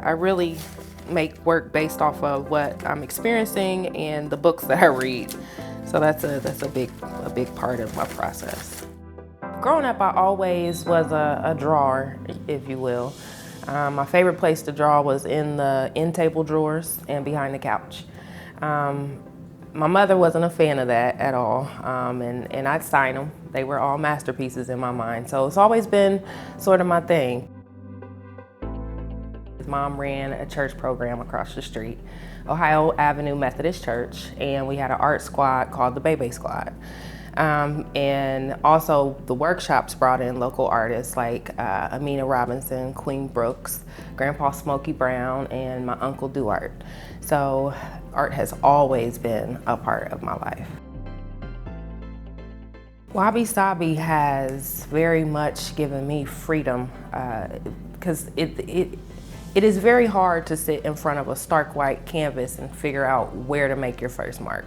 I really make work based off of what I'm experiencing and the books that I read. So that's a big part of my process. Growing up, I always was a drawer, if you will. My favorite place to draw was in the end table drawers and behind the couch. My mother wasn't a fan of that at all, and I'd sign them. They were all masterpieces in my mind, so it's always been sort of my thing. His mom ran a church program across the street, Ohio Avenue Methodist Church, and we had an art squad called the Bebe Squad. And also the workshops brought in local artists like Amina Robinson, Queen Brooks, Grandpa Smokey Brown, and my Uncle Duart. So art has always been a part of my life. Wabi Sabi has very much given me freedom because it is very hard to sit in front of a stark white canvas and figure out where to make your first mark.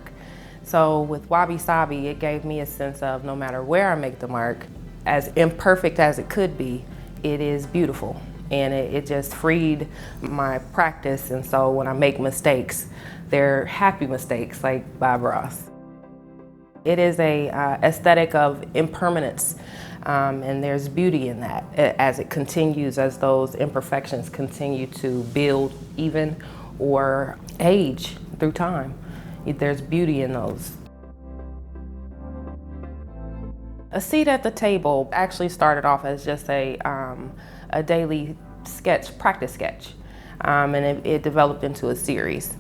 So with Wabi Sabi, it gave me a sense of no matter where I make the mark, as imperfect as it could be, it is beautiful. And it just freed my practice. And so when I make mistakes, they're happy mistakes like Bob Ross. It is a aesthetic of impermanence. And there's beauty in that as it continues, as those imperfections continue to build even or age through time. There's beauty in those. A seat at the table actually started off as just a daily sketch, practice sketch, and it developed into a series.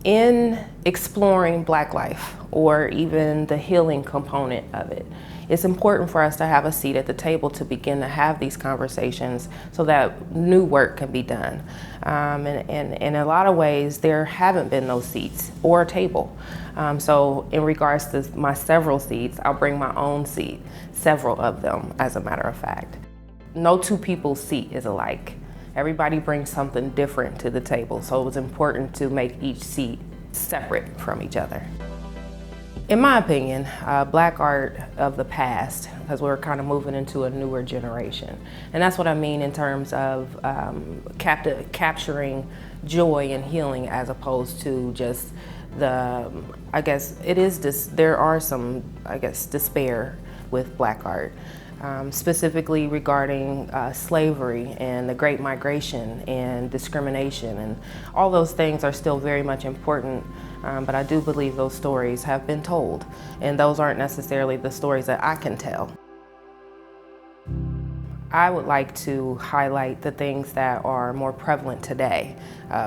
In exploring Black life, or even the healing component of it, it's important for us to have a seat at the table to begin to have these conversations so that new work can be done. And in a lot of ways, there haven't been those seats or a table. So in regards to my several seats, I'll bring my own seat, several of them, as a matter of fact. No two people's seat is alike. Everybody brings something different to the table, so it was important to make each seat separate from each other. In my opinion, Black art of the past, because we're kind of moving into a newer generation. And that's what I mean in terms of capturing joy and healing as opposed to just there are some, despair with Black art. Specifically regarding slavery and the Great Migration and discrimination, and all those things are still very much important, but I do believe those stories have been told, and those aren't necessarily the stories that I can tell. I would like to highlight the things that are more prevalent today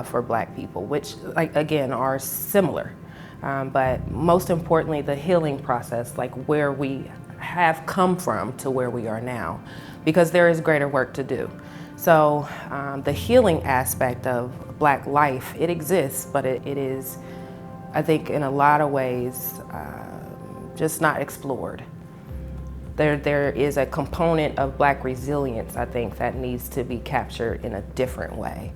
for Black people, which, again, are similar, but most importantly, the healing process, like where we have come from to where we are now, because there is greater work to do. So the healing aspect of Black life, it exists, but it is, I think, in a lot of ways, just not explored. There is a component of Black resilience, I think, that needs to be captured in a different way.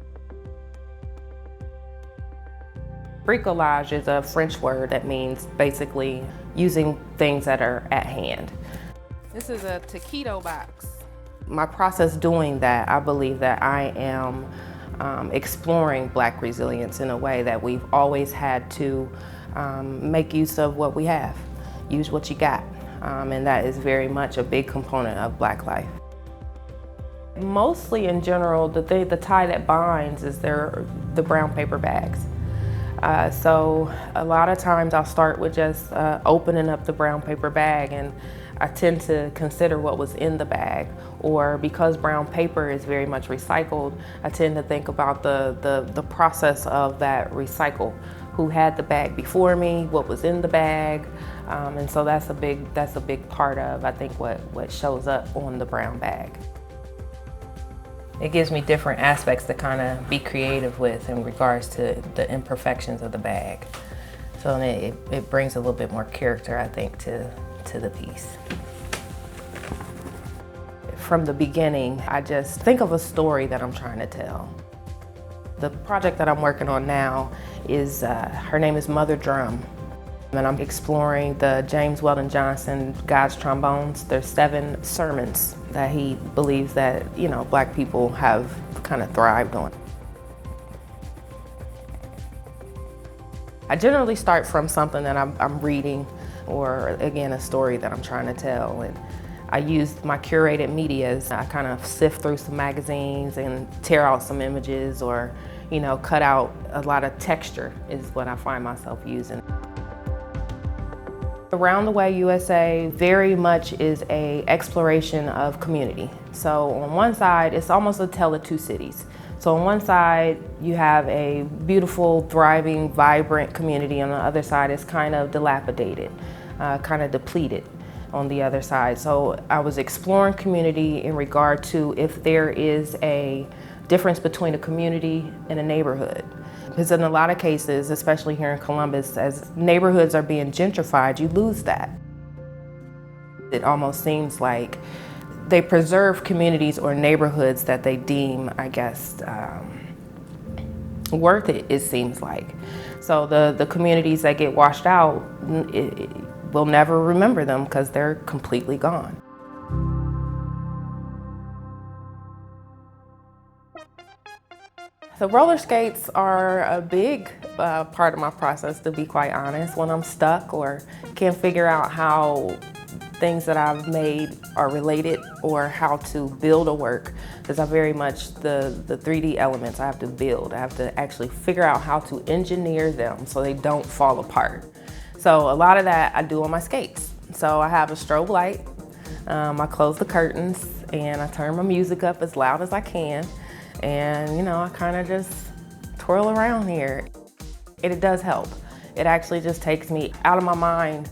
Bricolage is a French word that means basically using things that are at hand. This is a taquito box. My process doing that, I believe that I am exploring Black resilience in a way that we've always had to make use of what we have, use what you got, and that is very much a big component of Black life. Mostly in general, the tie that binds is the brown paper bags. So a lot of times I'll start with just opening up the brown paper bag, and I tend to consider what was in the bag. Or because brown paper is very much recycled, I tend to think about the process of that recycle. Who had the bag before me, what was in the bag, and so that's a big part of, I think, what shows up on the brown bag. It gives me different aspects to kind of be creative with in regards to the imperfections of the bag. So it brings a little bit more character, I think, to the piece. From the beginning, I just think of a story that I'm trying to tell. The project that I'm working on now is, her name is Mother Drum. And I'm exploring the James Weldon Johnson God's Trombones. There's 7 sermons that he believes that, Black people have kind of thrived on. I generally start from something that I'm reading, or again, a story that I'm trying to tell. And I use my curated medias. I kind of sift through some magazines and tear out some images, or, you know, cut out a lot of texture is what I find myself using. Around the Way USA very much is an exploration of community. So on one side, it's almost a tale of two cities. So on one side, you have a beautiful, thriving, vibrant community. On the other side, it's kind of dilapidated, kind of depleted on the other side. So I was exploring community in regard to if there is a difference between a community and a neighborhood. Because in a lot of cases, especially here in Columbus, as neighborhoods are being gentrified, you lose that. It almost seems like they preserve communities or neighborhoods that they deem, I guess, worth it seems like. So the communities that get washed out, we'll never remember them because they're completely gone. So roller skates are a big part of my process, to be quite honest. When I'm stuck or can't figure out how things that I've made are related, or how to build a work, because I very much, the 3D elements I have to build. I have to actually figure out how to engineer them so they don't fall apart. So a lot of that I do on my skates. So I have a strobe light, I close the curtains, and I turn my music up as loud as I can. And, you know, I kind of just twirl around here. It does help. It actually just takes me out of my mind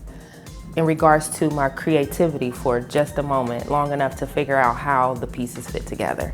in regards to my creativity for just a moment, long enough to figure out how the pieces fit together.